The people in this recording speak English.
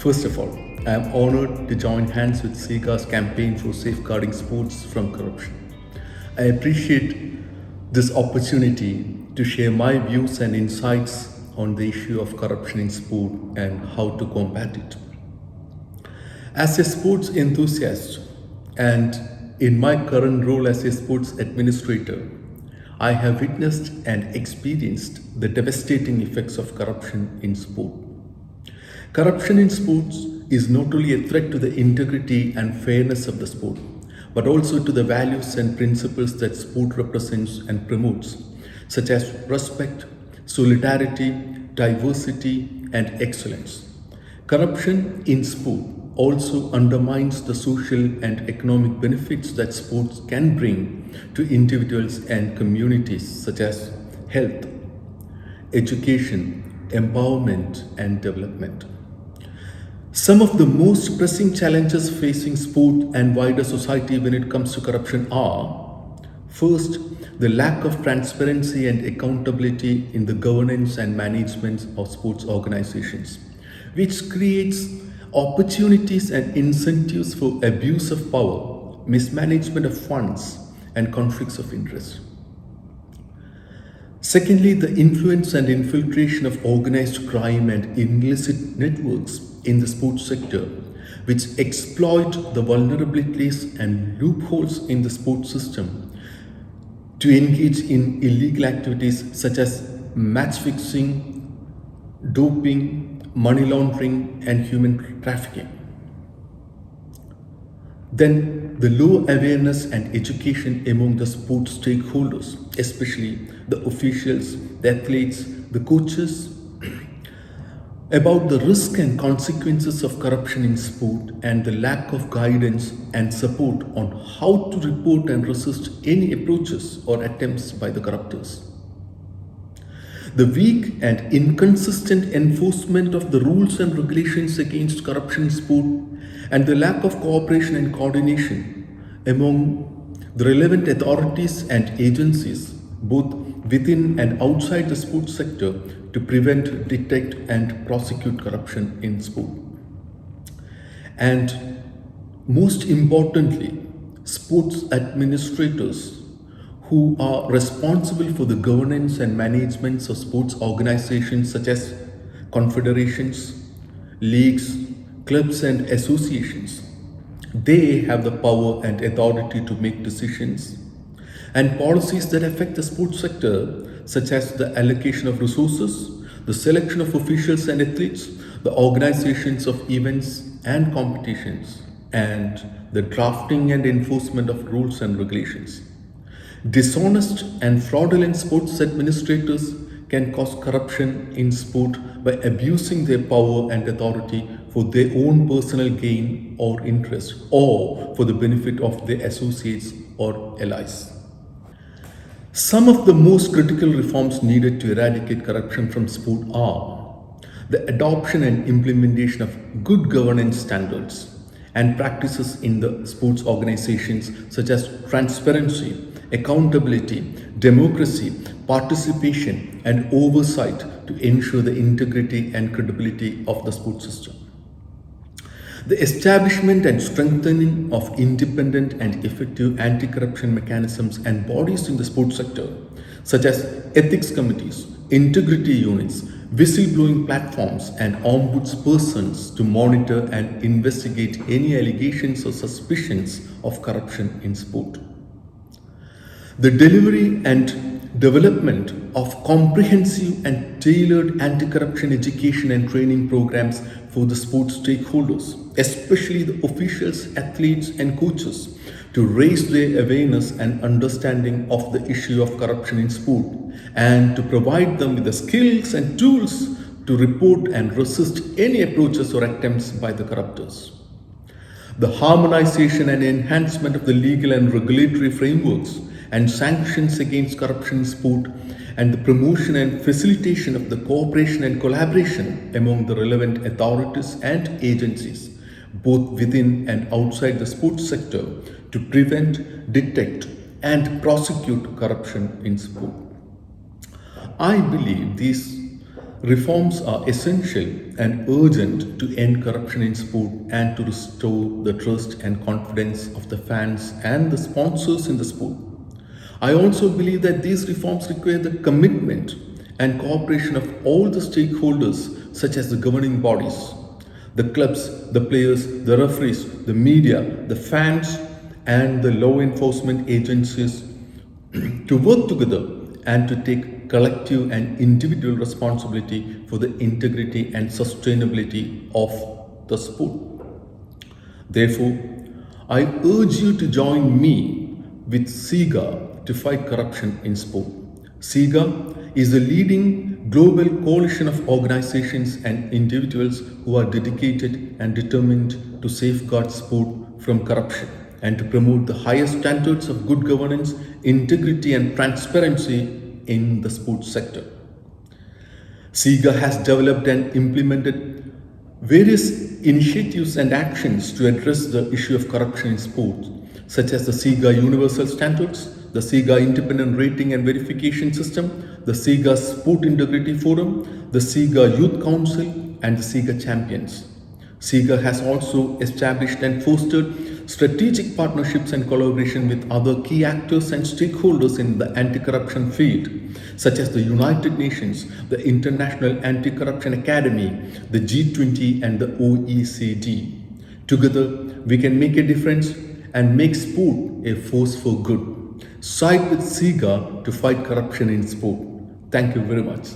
First of all, I am honored to join hands with SEGA's campaign for safeguarding sports from corruption. I appreciate this opportunity to share my views and insights on the issue of corruption in sport and how to combat it. As a sports enthusiast and in my current role as a sports administrator, I have witnessed and experienced the devastating effects of corruption in sport. Corruption in sports is not only a threat to the integrity and fairness of the sport, but also to the values and principles that sport represents and promotes, such as respect, solidarity, diversity, and excellence. Corruption in sport also undermines the social and economic benefits that sports can bring to individuals and communities, such as health, education, empowerment, and development. Some of the most pressing challenges facing sport and wider society when it comes to corruption are: first, the lack of transparency and accountability in the governance and management of sports organizations, which creates opportunities and incentives for abuse of power, mismanagement of funds, and conflicts of interest. Secondly, the influence and infiltration of organized crime and illicit networks in the sports sector, which exploit the vulnerabilities and loopholes in the sports system to engage in illegal activities such as match fixing, doping, money laundering, and human trafficking. Then, the low awareness and education among the sports stakeholders, especially the officials, the athletes, the coaches, about the risk and consequences of corruption in sport, and the lack of guidance and support on how to report and resist any approaches or attempts by the corruptors. The weak and inconsistent enforcement of the rules and regulations against corruption in sport, and the lack of cooperation and coordination among the relevant authorities and agencies, both within and outside the sports sector, to prevent, detect, and prosecute corruption in sport. And most importantly, sports administrators who are responsible for the governance and management of sports organizations such as confederations, leagues, clubs, and associations. They have the power and authority to make decisions and policies that affect the sports sector, such as the allocation of resources, the selection of officials and athletes, the organizations of events and competitions, and the drafting and enforcement of rules and regulations. Dishonest and fraudulent sports administrators can cause corruption in sport by abusing their power and authority for their own personal gain or interest, or for the benefit of their associates or allies. Some of the most critical reforms needed to eradicate corruption from sport are the adoption and implementation of good governance standards and practices in the sports organizations, such as transparency, accountability, democracy, participation, and oversight to ensure the integrity and credibility of the sports system. The establishment and strengthening of independent and effective anti-corruption mechanisms and bodies in the sports sector, such as ethics committees, integrity units, whistleblowing platforms, and ombudspersons to monitor and investigate any allegations or suspicions of corruption in sport. The delivery and development of comprehensive and tailored anti-corruption education and training programs for the sports stakeholders, especially the officials, athletes, and coaches, to raise their awareness and understanding of the issue of corruption in sport, and to provide them with the skills and tools to report and resist any approaches or attempts by the corruptors. The harmonization and enhancement of the legal and regulatory frameworks and sanctions against corruption in sport, and the promotion and facilitation of the cooperation and collaboration among the relevant authorities and agencies, both within and outside the sports sector, to prevent, detect, and prosecute corruption in sport. I believe these Reforms are essential and urgent to end corruption in sport and to restore the trust and confidence of the fans and the sponsors in the sport. I also believe that these reforms require the commitment and cooperation of all the stakeholders, such as the governing bodies, the clubs, the players, the referees, the media, the fans, and the law enforcement agencies to work together and to take collective and individual responsibility for the integrity and sustainability of the sport. Therefore, I urge you to join me with SIGA to fight corruption in sport. SIGA is the leading global coalition of organizations and individuals who are dedicated and determined to safeguard sport from corruption and to promote the highest standards of good governance, integrity, and transparency in the sports sector. SIGA has developed and implemented various initiatives and actions to address the issue of corruption in sports, such as the SIGA Universal Standards, the SIGA Independent Rating and Verification System, the SIGA Sport Integrity Forum, the SIGA Youth Council, and the SIGA Champions. SIGA has also established and fostered strategic partnerships and collaboration with other key actors and stakeholders in the anti-corruption field, such as the United Nations, the International Anti-Corruption Academy, the G20, and the OECD. Together, we can make a difference and make sport a force for good. Side with SIGA to fight corruption in sport. Thank you very much.